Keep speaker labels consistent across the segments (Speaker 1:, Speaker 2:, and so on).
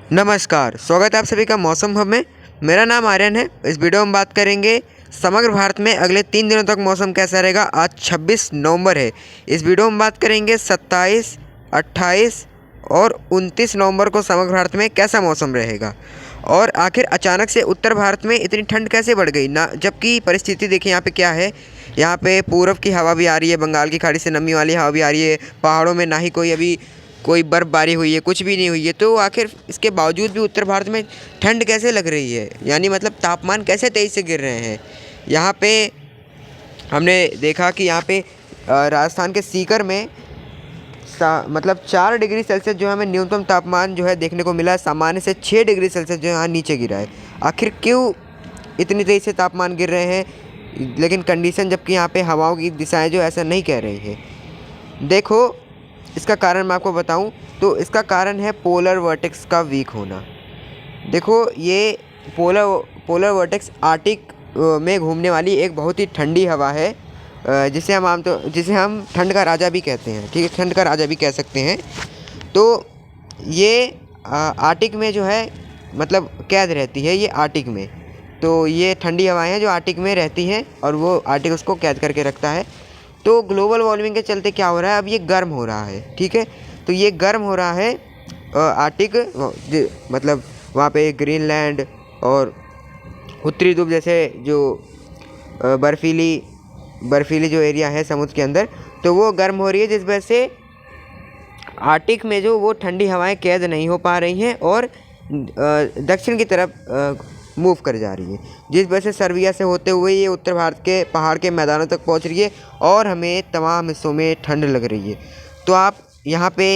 Speaker 1: नमस्कार, स्वागत है आप सभी का मौसम हब में। मेरा नाम आर्यन है। इस वीडियो में बात करेंगे समग्र भारत में अगले 3 दिनों तक मौसम कैसा रहेगा। आज 26 नवंबर है। इस वीडियो में बात करेंगे 27, 28 और 29 नवंबर को समग्र भारत में कैसा मौसम रहेगा और आखिर अचानक से उत्तर भारत में इतनी ठंड कैसे बढ़ गई ना, जबकि परिस्थिति देखिए यहाँ पे क्या है। यहाँ पे पूरब की हवा भी आ रही है, बंगाल की खाड़ी से नमी वाली हवा भी आ रही है। पहाड़ों में ना ही कोई बर्फ़बारी हुई है, कुछ भी नहीं हुई है। तो आखिर इसके बावजूद भी उत्तर भारत में ठंड कैसे लग रही है, यानी मतलब तापमान कैसे तेज़ी से गिर रहे हैं। यहाँ पे हमने देखा कि यहाँ पे राजस्थान के सीकर में मतलब 4 डिग्री सेल्सियस जो है हमें न्यूनतम तापमान जो है देखने को मिला है। सामान्य से 6 डिग्री सेल्सियस जो है यहाँ नीचे गिरा है। आखिर क्यों इतनी तेज़ी से तापमान गिर रहे हैं, लेकिन कंडीशन जबकि यहाँ पे हवाओं की दिशाएं जो ऐसा नहीं कह रही है। देखो, इसका कारण मैं आपको बताऊं तो इसका कारण है पोलर वर्टेक्स का वीक होना। देखो, ये पोलर वर्टेक्स आर्टिक में घूमने वाली एक बहुत ही ठंडी हवा है, जिसे हम ठंड का राजा भी कहते हैं। ठीक है, ठंड का राजा भी कह सकते हैं। तो ये आर्टिक में जो है मतलब कैद रहती है ये आर्टिक में। तो ये ठंडी हवाएं हैं जो आर्टिक में रहती हैं और वो आर्टिक उसको कैद करके रखता है। तो ग्लोबल वार्मिंग के चलते क्या हो रहा है, अब ये गर्म हो रहा है। ठीक है, तो ये गर्म हो रहा है आर्टिक, मतलब वहाँ पे ग्रीनलैंड और उत्तरी ध्रुव जैसे जो बर्फीली जो एरिया है समुद्र के अंदर, तो वो गर्म हो रही है, जिस वजह से आर्टिक में जो वो ठंडी हवाएं कैद नहीं हो पा रही हैं और दक्षिण की तरफ मूव कर जा रही है, जिस वजह से सर्बिया से होते हुए ये उत्तर भारत के पहाड़ के मैदानों तक पहुंच रही है और हमें तमाम हिस्सों में ठंड लग रही है। तो आप यहाँ पे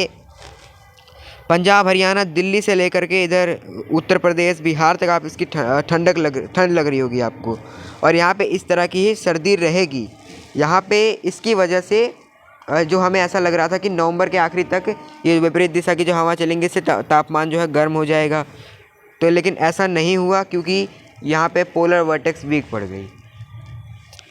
Speaker 1: पंजाब, हरियाणा, दिल्ली से लेकर के इधर उत्तर प्रदेश, बिहार तक आप इसकी ठंड लग रही होगी आपको। और यहाँ पे इस तरह की ही सर्दी रहेगी। यहाँ पे इसकी वजह से जो हमें ऐसा लग रहा था कि नवंबर के आखिरी तक ये विपरीत दिशा की जो हवा चलेंगे, इससे तापमान जो है गर्म हो जाएगा। तो लेकिन ऐसा नहीं हुआ, क्योंकि यहाँ पे पोलर वर्टेक्स वीक पड़ गई,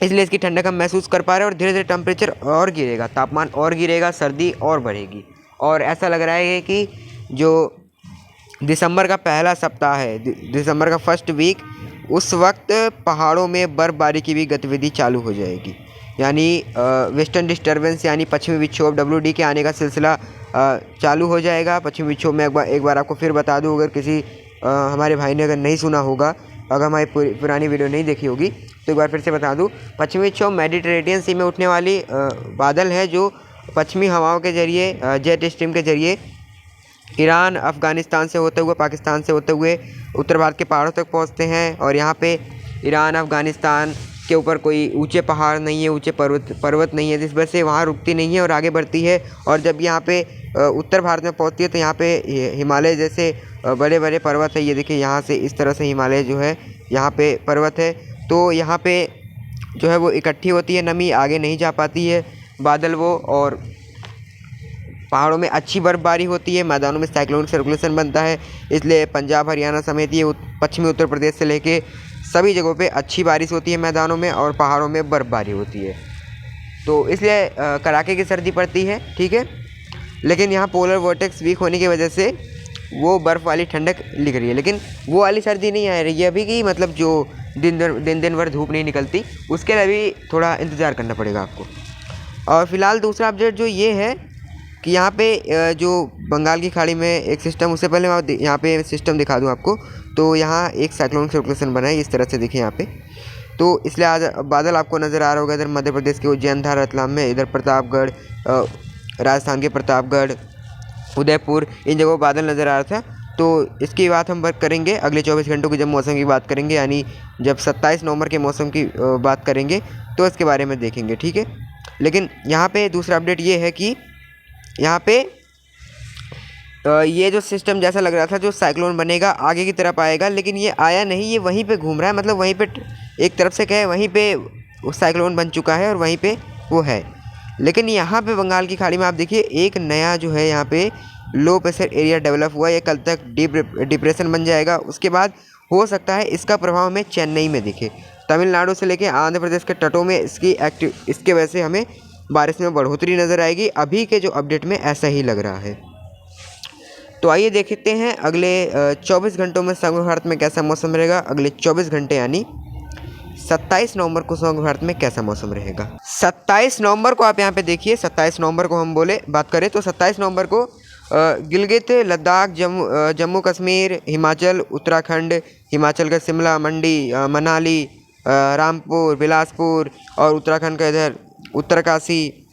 Speaker 1: इसलिए इसकी ठंडक हम महसूस कर पा रहे हैं। और धीरे धीरे टेम्परेचर और गिरेगा, तापमान और गिरेगा, सर्दी और बढ़ेगी। और ऐसा लग रहा है कि जो दिसंबर का पहला सप्ताह है, दिसंबर का फर्स्ट वीक, उस वक्त पहाड़ों में बर्फ़बारी की भी गतिविधि चालू हो जाएगी। यानी वेस्टर्न डिस्टर्बेंस यानी पश्चिमी विक्षोभ WD के आने का सिलसिला चालू हो जाएगा। पश्चिमी विक्षोभ में एक बार आपको फिर बता दूं, अगर किसी हमारे भाई ने अगर नहीं सुना होगा, अगर हमारी पुरानी वीडियो नहीं देखी होगी, तो एक बार फिर से बता दूं। पश्चिमी विक्षोभ मेडिटेरेनियन सी में उठने वाली बादल है, जो पश्चिमी हवाओं के जरिए, जेट स्ट्रीम के जरिए ईरान, अफ़गानिस्तान से होते हुए, पाकिस्तान से होते हुए उत्तर भारत के पहाड़ों तक पहुंचते हैं। और यहाँ पे ईरान, अफ़गानिस्तान के ऊपर कोई ऊंचे पहाड़ नहीं है, ऊंचे पर्वत नहीं है, जिस वजह से वहाँ रुकती नहीं है और आगे बढ़ती है। और जब यहाँ पे उत्तर भारत में पहुँचती है, तो यहाँ पे हिमालय जैसे बड़े बड़े पर्वत है। ये देखिए, यहाँ से इस तरह से हिमालय जो है, यहाँ पे पर्वत है। तो यहाँ पे जो है वो इकट्ठी होती है नमी, आगे नहीं जा पाती है बादल वो, और पहाड़ों में अच्छी बर्फबारी होती है, मैदानों में साइक्लोनिक सर्कुलेशन बनता है। इसलिए पंजाब, हरियाणा समेत ये पश्चिमी उत्तर प्रदेश से लेके सभी जगहों पे अच्छी बारिश होती है मैदानों में, और पहाड़ों में बर्फबारी होती है। तो इसलिए कड़ाके की सर्दी पड़ती है। ठीक है, लेकिन यहाँ पोलर वर्टेक्स वीक होने की वजह से वो बर्फ़ वाली ठंडक लिख रही है, लेकिन वो वाली सर्दी नहीं आ रही है अभी की, मतलब जो दिन भर धूप नहीं निकलती, उसके लिए अभी थोड़ा इंतज़ार करना पड़ेगा आपको। और फिलहाल दूसरा अपडेट जो ये है कि यहाँ पे जो बंगाल की खाड़ी में एक सिस्टम, उससे पहले मैं यहाँ पे सिस्टम दिखा दूँ आपको। तो यहाँ एक साइक्लोनिक सर्कुलेशन बना है, इस तरह से दिखे यहाँ पे। तो इसलिए आज बादल आपको नज़र आ रहा होगा इधर मध्य प्रदेश के उज्जैन, धार, रतलाम में, इधर प्रतापगढ़, राजस्थान के प्रतापगढ़, उदयपुर, इन जगहों बादल नज़र आ रहा था। तो इसकी बात हम करेंगे अगले 24 घंटों की, जब मौसम की बात करेंगे, यानी जब 27 नवंबर के मौसम की बात करेंगे, तो इसके बारे में देखेंगे। ठीक है, लेकिन यहाँ पे दूसरा अपडेट ये है कि यहाँ पे ये जो सिस्टम जैसा लग रहा था, जो साइक्लोन बनेगा आगे की तरफ आएगा, लेकिन ये आया नहीं, ये वहीं पे घूम रहा है। मतलब वहीं पे एक तरफ से कहे, वहीं पे वो साइक्लोन बन चुका है और वहीं पे वो है। लेकिन यहाँ पे बंगाल की खाड़ी में आप देखिए, एक नया जो है यहाँ पे लो प्रेशर एरिया डेवलप हुआ है। ये कल तक डिप्रेशन बन जाएगा। उसके बाद हो सकता है इसका प्रभाव हमें चेन्नई में दिखे, तमिलनाडु से लेके आंध्र प्रदेश के तटों में इसके वजह से हमें बारिश में बढ़ोतरी नज़र आएगी। अभी के जो अपडेट में ऐसा ही लग रहा है। तो आइए देखते हैं अगले 24 घंटों में समग्र भारत में कैसा मौसम रहेगा। अगले 24 घंटे यानी 27 नवंबर को समग्र भारत में कैसा मौसम रहेगा। 27 नवंबर को आप यहाँ पे देखिए, 27 नवंबर को हम बात करें तो 27 नवंबर को गिलगित, लद्दाख, जम्मू कश्मीर, हिमाचल, उत्तराखंड, हिमाचल का शिमला, मंडी, मनाली, रामपुर, बिलासपुर और उत्तराखंड का इधर उत्तरकाशी,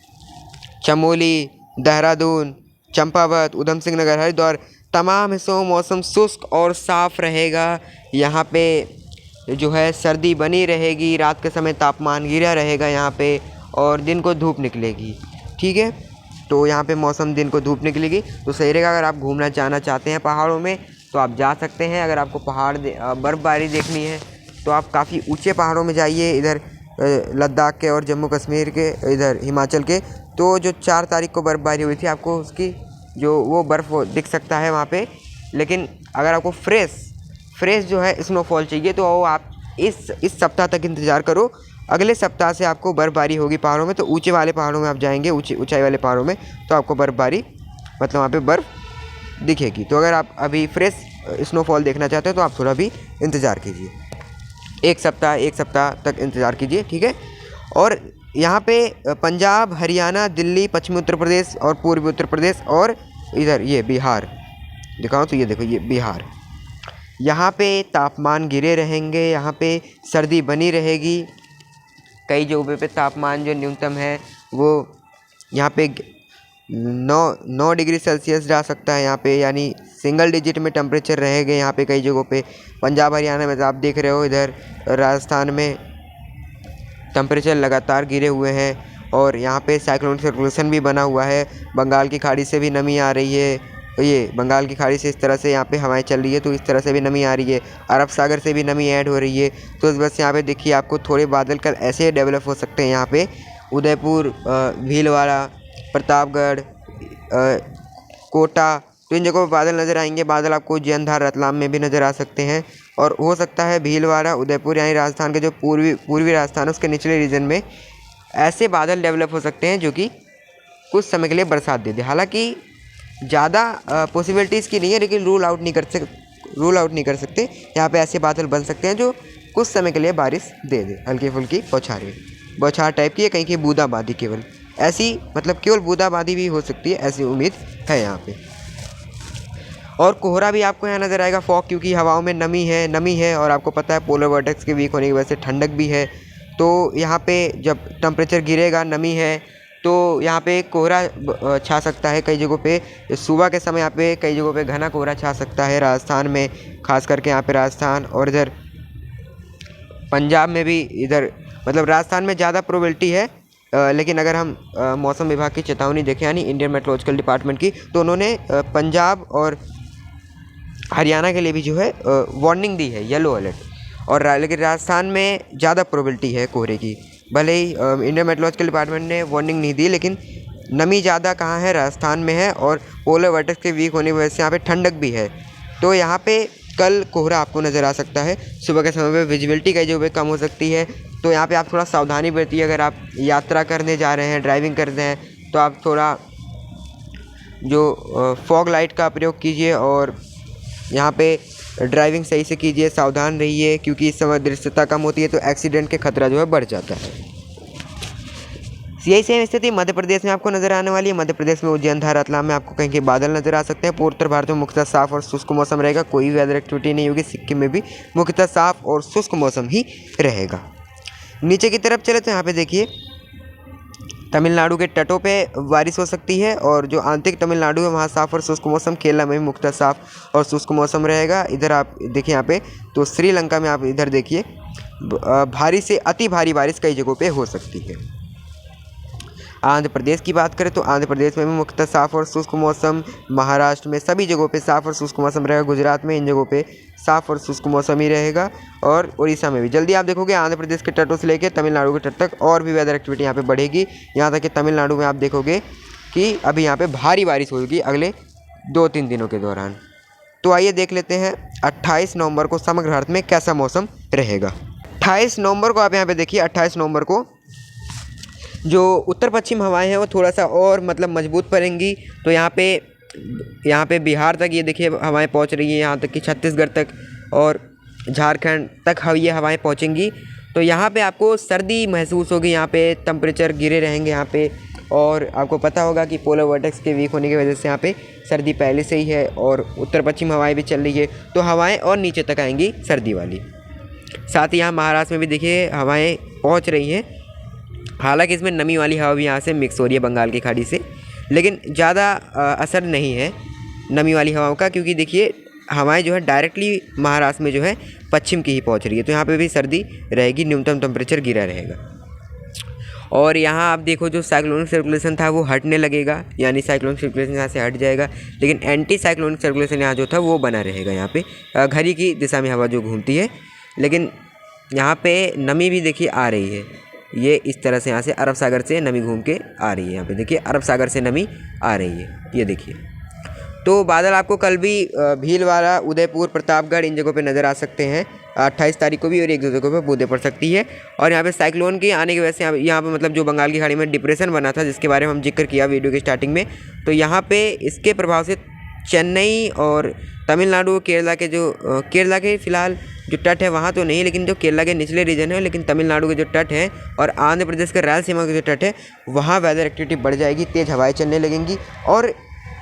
Speaker 1: चमोली, देहरादून, चंपावत, उधम सिंह नगर, हरिद्वार, तमाम हिस्सों में मौसम शुष्क और साफ़ रहेगा। यहाँ पे जो है सर्दी बनी रहेगी, रात के समय तापमान गिरा रहेगा यहाँ पे और दिन को धूप निकलेगी। ठीक है, तो यहाँ पे मौसम दिन को धूप निकलेगी तो सही रहेगा। अगर आप घूमना जाना चाहते हैं पहाड़ों में तो आप जा सकते हैं। अगर आपको बर्फ़बारी देखनी है तो आप काफ़ी ऊंचे पहाड़ों में जाइए, इधर लद्दाख के और जम्मू कश्मीर के, इधर हिमाचल के। तो जो 4 तारीख को बर्फ़बारी हुई थी आपको उसकी जो वो बर्फ़ दिख सकता है वहाँ पे। लेकिन अगर आपको फ्रेश जो है स्नोफॉल चाहिए तो वो आप इस सप्ताह तक इंतज़ार करो। अगले सप्ताह से आपको बर्फ़बारी होगी पहाड़ों में। तो ऊंचे वाले पहाड़ों में आप जाएंगे, ऊंचाई वाले पहाड़ों में, तो आपको बर्फ़बारी मतलब वहाँ पे बर्फ़ दिखेगी। तो अगर आप अभी फ्रेश स्नोफॉल देखना चाहते हो तो आप थोड़ा भी इंतज़ार कीजिए, एक सप्ताह तक इंतज़ार कीजिए। ठीक है, और यहाँ पे पंजाब, हरियाणा, दिल्ली, पश्चिमी उत्तर प्रदेश और पूर्वी उत्तर प्रदेश और इधर ये बिहार दिखाऊँ तो ये देखो ये बिहार, यहाँ पे तापमान गिरे रहेंगे, यहाँ पे सर्दी बनी रहेगी। कई जगहों पे तापमान जो न्यूनतम है वो यहाँ पे 9 डिग्री सेल्सियस जा सकता है यहाँ पे, यानी सिंगल डिजिट में टेम्परेचर रहेंगे यहाँ पे कई जगहों पे। पंजाब हरियाणा में आप देख रहे हो, इधर राजस्थान में टेम्परेचर लगातार गिरे हुए हैं और यहाँ पे साइक्लोनिक सर्कुलेशन भी बना हुआ है। बंगाल की खाड़ी से भी नमी आ रही है, ये बंगाल की खाड़ी से इस तरह से यहाँ पे हवाएं चल रही है तो इस तरह से भी नमी आ रही है। अरब सागर से भी नमी ऐड हो रही है। तो इस वजह से यहाँ पे देखिए आपको थोड़े बादल कल ऐसे डेवलप हो सकते हैं यहाँ पे, उदयपुर, भीलवाड़ा, प्रतापगढ़, कोटा, तो इन जगहों पर बादल नज़र आएंगे। बादल आपको जैनधार, रतलाम में भी नज़र आ सकते हैं और हो सकता है भीलवाड़ा, उदयपुर यानी राजस्थान के जो पूर्वी राजस्थान है उसके निचले रीजन में ऐसे बादल डेवलप हो सकते हैं जो कि कुछ समय के लिए बरसात दे दे। हालांकि ज़्यादा पॉसिबिलिटीज़ की नहीं है, लेकिन रूल आउट नहीं कर सकते। यहाँ पे ऐसे बादल बन सकते हैं जो कुछ समय के लिए बारिश दे दे, हल्की फुल्की बौछार टाइप की है, कहीं की बूंदाबांदी, केवल ऐसी मतलब केवल बूंदाबांदी भी हो सकती है, ऐसी उम्मीद है यहाँ पे। और कोहरा भी आपको यहाँ नज़र आएगा, फॉग, क्योंकि हवाओं में नमी है और आपको पता है पोलर वर्टेक्स के वीक होने की वजह से ठंडक भी है। तो यहाँ पे जब टेम्परेचर गिरेगा, नमी है, तो यहाँ पे कोहरा छा सकता है कई जगहों पे। सुबह के समय यहाँ पे कई जगहों पे घना कोहरा छा सकता है राजस्थान में, खास करके यहाँ पे राजस्थान और इधर पंजाब में भी। इधर मतलब राजस्थान में ज़्यादा प्रोबेबिलिटी है, लेकिन अगर हम मौसम विभाग की चेतावनी देखें यानी इंडियन मेट्रोलॉजिकल डिपार्टमेंट की, तो उन्होंने पंजाब और हरियाणा के लिए भी जो है वार्निंग दी है, येलो अलर्ट। और लेकिन राजस्थान में ज़्यादा प्रोबेबिलिटी है कोहरे की। भले ही इंडियन मेट्रोलॉजिकल डिपार्टमेंट ने वार्निंग नहीं दी, लेकिन नमी ज़्यादा कहाँ है, राजस्थान में है और पोलर वर्टेक्स के वीक होने की वजह से यहाँ पे ठंडक भी है। तो यहाँ पे कल कोहरा आपको नज़र आ सकता है। सुबह के समय पे विजिबिलिटी कई जगह पे कम हो सकती है, तो यहाँ पे आप थोड़ा सावधानी बरतिए। अगर आप यात्रा करने जा रहे हैं, ड्राइविंग कर रहे हैं, तो आप थोड़ा जो फॉग लाइट का प्रयोग कीजिए और यहाँ पे ड्राइविंग सही से कीजिए, सावधान रहिए, क्योंकि इस समय दृश्यता कम होती है तो एक्सीडेंट के खतरा जो है बढ़ जाता है। यही सेम स्थिति मध्य प्रदेश में आपको नजर आने वाली है। मध्य प्रदेश में उज्जैन, धार, रतलाम में आपको कहीं के बादल नजर आ सकते हैं। पूर्वोत्तर भारत में मुख्यतः साफ और शुष्क मौसम रहेगा, कोई भी वेदर एक्टिविटी नहीं होगी। सिक्किम में भी मुख्यतः साफ और शुष्क मौसम ही रहेगा। नीचे की तरफ चले तो यहाँ पे देखिए तमिलनाडु के तटों पे बारिश हो सकती है और जो आंतरिक तमिलनाडु है वहाँ साफ़ और शुष्क मौसम। केरला में भी मुख्यतः साफ़ और शुष्क मौसम रहेगा। इधर आप देखिए यहाँ पे तो श्रीलंका में आप इधर देखिए भारी से अति भारी बारिश कई जगहों पे हो सकती है। आंध्र प्रदेश की बात करें तो आंध्र प्रदेश में भी मुख्यतः साफ़ और शुष्क मौसम। महाराष्ट्र में सभी जगहों पे साफ़ और शुष्क मौसम रहेगा। गुजरात में इन जगहों पे साफ़ और शुष्क मौसम ही रहेगा और उड़ीसा में भी। जल्दी आप देखोगे आंध्र प्रदेश के तटों से लेकर तमिलनाडु के तट तक और भी वेदर एक्टिविटी यहाँ पे बढ़ेगी। यहाँ तक कि तमिलनाडु में आप देखोगे कि अभी यहाँ पे भारी बारिश होगी अगले 2-3 दिनों के दौरान। तो आइए देख लेते हैं 28 नवंबर को समग्र भारत में कैसा मौसम रहेगा। 28 नवंबर को आप यहाँ पे देखिए, 28 नवंबर को जो उत्तर पश्चिम हवाएं हैं वो थोड़ा सा और मतलब मजबूत पड़ेंगी। तो यहाँ पे यहाँ पे बिहार तक ये देखिए हवाएं पहुँच रही है, यहाँ तक कि छत्तीसगढ़ तक और झारखंड तक ये हवाएं पहुँचेंगी। तो यहाँ पे आपको सर्दी महसूस होगी, यहाँ पे टेम्परेचर गिरे रहेंगे यहाँ पे। और आपको पता होगा कि पोलर वर्टेक्स के वीक होने की वजह से यहाँ पे सर्दी पहले से ही है और उत्तर पश्चिम हवाएं भी चल रही है, तो हवाएं और नीचे तक आएंगी सर्दी वाली। साथ ही यहाँ महाराष्ट्र में भी देखिए हवाएं पहुँच रही हैं। हालांकि इसमें नमी वाली हवा भी यहाँ से मिक्स हो रही है बंगाल की खाड़ी से, लेकिन ज़्यादा असर नहीं है नमी वाली हवाओं का, क्योंकि देखिए हवाएं जो है डायरेक्टली महाराष्ट्र में जो है पश्चिम की ही पहुँच रही है, तो यहाँ पे भी सर्दी रहेगी, न्यूनतम टेम्परेचर गिरा रहेगा। और यहाँ आप देखो जो साइक्लोनिक सर्कुलेशन था वो हटने लगेगा, यानी साइक्लोनिक सर्कुलेशन यहाँ से हट जाएगा, लेकिन एंटी साइक्लोनिक सर्कुलेशन यहाँ जो था वो बना रहेगा। यहाँ पे घड़ी की दिशा में हवा जो घूमती है, लेकिन यहाँ पे नमी भी देखिए आ रही है, ये इस तरह से यहाँ से अरब सागर से नमी घूम के आ रही है। यहाँ पे देखिए अरब सागर से नमी आ रही है, ये देखिए। तो बादल आपको कल भी भीलवाड़ा, उदयपुर, प्रतापगढ़ इन जगहों पे नज़र आ सकते हैं 28 तारीख को भी, और एक दो जगहों पे बूंदें पड़ सकती है। और यहाँ पे साइक्लोन के आने की वजह से यहाँ पे मतलब जो बंगाल की खाड़ी में डिप्रेशन बना था, जिसके बारे में हम जिक्र किया वीडियो की स्टार्टिंग में, तो यहाँ पे इसके प्रभाव से चेन्नई और तमिलनाडु, केरला के फ़िलहाल जो तट है वहाँ तो नहीं, लेकिन जो केरला के निचले रीजन है, लेकिन तमिलनाडु के जो तट हैं और आंध्र प्रदेश के रायलसीमा के जो तट है वहाँ वेदर एक्टिविटी बढ़ जाएगी, तेज़ हवाएं चलने लगेंगी और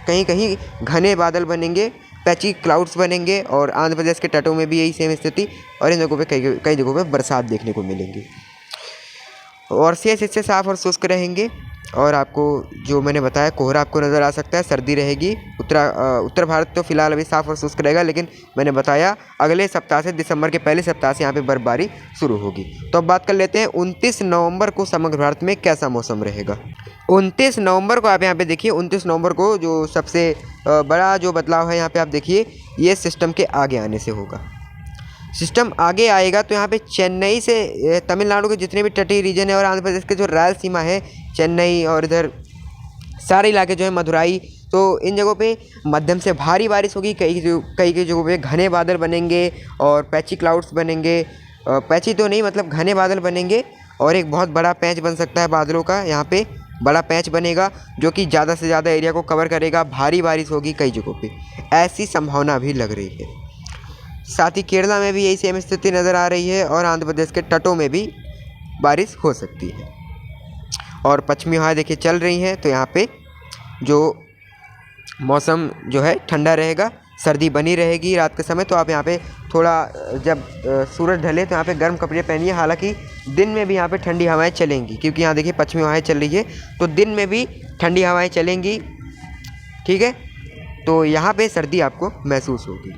Speaker 1: कहीं कहीं घने बादल बनेंगे, पैची क्लाउड्स बनेंगे। और आंध्र प्रदेश के तटों में भी यही सेम स्थिति, और इन जगहों पे कई जगहों पे बरसात देखने को मिलेंगी। और शेष हिस्से साफ और शुष्क रहेंगे, और आपको जो मैंने बताया कोहरा आपको नज़र आ सकता है, सर्दी रहेगी। उत्तर भारत तो फिलहाल अभी साफ और शुष्क रहेगा, लेकिन मैंने बताया अगले सप्ताह से, दिसंबर के पहले सप्ताह से यहाँ पे बर्फबारी शुरू होगी। तो अब बात कर लेते हैं 29 नवंबर को समग्र भारत में कैसा मौसम रहेगा। 29 नवंबर को आप यहाँ पे देखिए, 29 नवंबर को जो सबसे बड़ा जो बदलाव है यहाँ पे आप देखिए, ये सिस्टम के आगे आने से होगा। सिस्टम आगे आएगा तो यहाँ पे चेन्नई से तमिलनाडु के जितने भी तटीय रीजन है और आंध्र प्रदेश के जो रायलसीमा है, चेन्नई और इधर सारे इलाके जो है मदुराई, तो इन जगहों पे मध्यम से भारी बारिश होगी। कई जगहों पे घने बादल बनेंगे और पैची क्लाउड्स बनेंगे, पैची तो नहीं मतलब घने बादल बनेंगे, और एक बहुत बड़ा पैच बन सकता है बादलों का। यहाँ पे बड़ा पैच बनेगा जो कि ज़्यादा से ज़्यादा एरिया को कवर करेगा। भारी बारिश होगी कई जगहों पे, ऐसी संभावना भी लग रही है। साथ ही केरला में भी यही सेम स्थिति नज़र आ रही है, और आंध्र प्रदेश के तटों में भी बारिश हो सकती है। और पश्चिमी हवाएं देखिए चल रही हैं, तो यहाँ पे जो मौसम जो है ठंडा रहेगा, सर्दी बनी रहेगी रात के समय। तो आप यहाँ पे थोड़ा जब सूरज ढले तो यहाँ पे गर्म कपड़े पहनिए। हालांकि दिन में भी यहाँ पे ठंडी हवाएं चलेंगी, क्योंकि यहाँ देखिए पश्चिमी हवाएं चल रही है, तो दिन में भी ठंडी हवाएं चलेंगी, ठीक है। तो यहाँ पे सर्दी आपको महसूस होगी।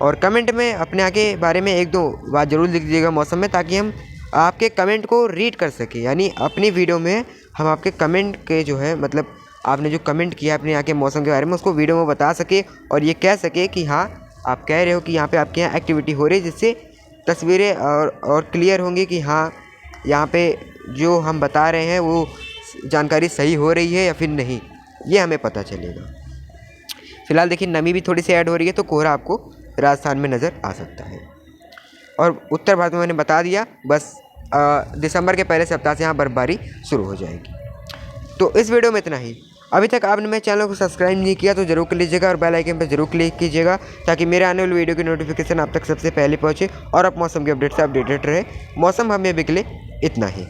Speaker 1: और कमेंट में अपने आगे बारे में एक दो बात ज़रूर लिख दीजिएगा मौसम में, ताकि हम आपके कमेंट को रीड कर सकें। यानी अपनी वीडियो में हम आपके कमेंट के जो है मतलब आपने जो कमेंट किया अपने यहाँ के मौसम के बारे में, उसको वीडियो में बता सके और ये कह सके कि हाँ आप कह रहे हो कि यहाँ पे आपके यहाँ एक्टिविटी हो रही है, जिससे तस्वीरें और क्लियर होंगी कि हाँ यहाँ पे जो हम बता रहे हैं वो जानकारी सही हो रही है या फिर नहीं, ये हमें पता चलेगा। फिलहाल देखिए नमी भी थोड़ी सी ऐड हो रही है, तो कोहरा आपको राजस्थान में नज़र आ सकता है। और उत्तर भारत में मैंने बता दिया, बस दिसंबर के पहले सप्ताह से यहाँ बर्फबारी शुरू हो जाएगी। तो इस वीडियो में इतना ही। अभी तक आपने मेरे चैनल को सब्सक्राइब नहीं किया तो जरूर कर लीजिएगा, और बेल आइकन पर जरूर क्लिक कीजिएगा, ताकि मेरे आने वाली वीडियो की नोटिफिकेशन आप तक सबसे पहले पहुँचे और आप मौसम के अपडेट से अपडेटेड रहे। मौसम हमें बिकले इतना ही।